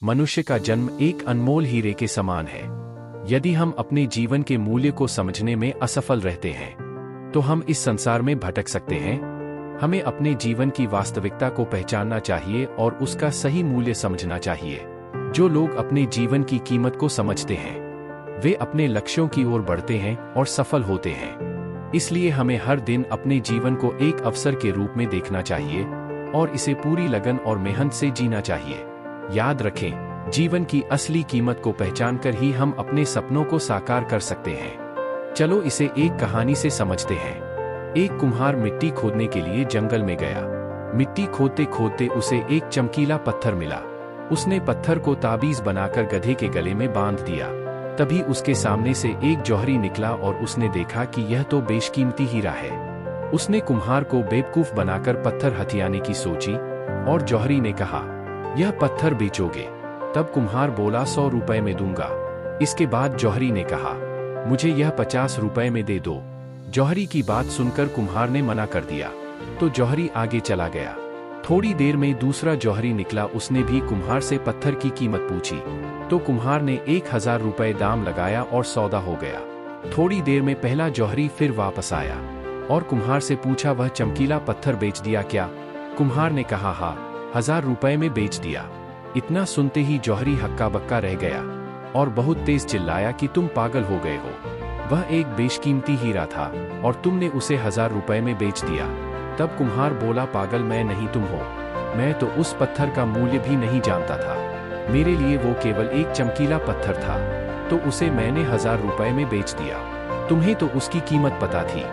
मनुष्य का जन्म एक अनमोल हीरे के समान है। यदि हम अपने जीवन के मूल्य को समझने में असफल रहते हैं तो हम इस संसार में भटक सकते हैं। हमें अपने जीवन की वास्तविकता को पहचानना चाहिए और उसका सही मूल्य समझना चाहिए। जो लोग अपने जीवन की कीमत को समझते हैं वे अपने लक्ष्यों की ओर बढ़ते हैं और सफल होते हैं। इसलिए हमें हर दिन अपने जीवन को एक अवसर के रूप में देखना चाहिए और इसे पूरी लगन और मेहनत से जीना चाहिए। याद रखें, जीवन की असली कीमत को पहचानकर ही हम अपने सपनों को साकार कर सकते हैं। चलो इसे एक कहानी से समझते हैं। एक कुम्हार मिट्टी खोदने के लिए जंगल में गया। मिट्टी खोदते खोदते उसे एक चमकीला पत्थर मिला। उसने पत्थर को ताबीज बनाकर गधे के गले में बांध दिया। तभी उसके सामने से एक जौहरी निकला और उसने देखा कि यह तो बेशकीमती हीरा है। उसने कुम्हार को बेवकूफ बनाकर पत्थर हथियाने की सोची और जौहरी ने कहा, यह पत्थर बेचोगे? तब कुम्हार बोला, 100 रुपए में दूंगा। इसके बाद जौहरी ने कहा, मुझे यह 50 रुपए में दे दो। जौहरी की बात सुनकर कुम्हार ने मना कर दिया तो जौहरी आगे चला गया। थोड़ी देर में दूसरा जौहरी निकला। उसने भी कुम्हार से पत्थर की कीमत पूछी तो कुम्हार ने 1000 रुपए दाम लगाया और सौदा हो गया। थोड़ी देर में पहला जौहरी फिर वापस आया और कुम्हार से पूछा, वह चमकीला पत्थर बेच दिया क्या? कुम्हार ने कहा, हाँ, 1000 रुपए में बेच दिया। इतना सुनते ही जौहरी हक्का बक्का रह गया और बहुत तेज चिल्लाया कि तुम पागल हो गए हो। वह एक बेशकीमती हीरा था और तुमने उसे 1000 रुपए में बेच दिया। तब कुम्हार बोला, पागल मैं नहीं तुम हो। मैं तो उस पत्थर का मूल्य भी नहीं जानता था। मेरे लिए वो केवल एक चमकीला पत्थर था, तो उसे मैंने 1000 रुपए में बेच दिया। तुम्हें तो उसकी कीमत पता थी,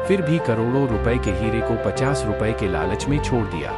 फिर भी करोड़ों रुपए के हीरे को 50 रुपए के लालच में छोड़ दिया।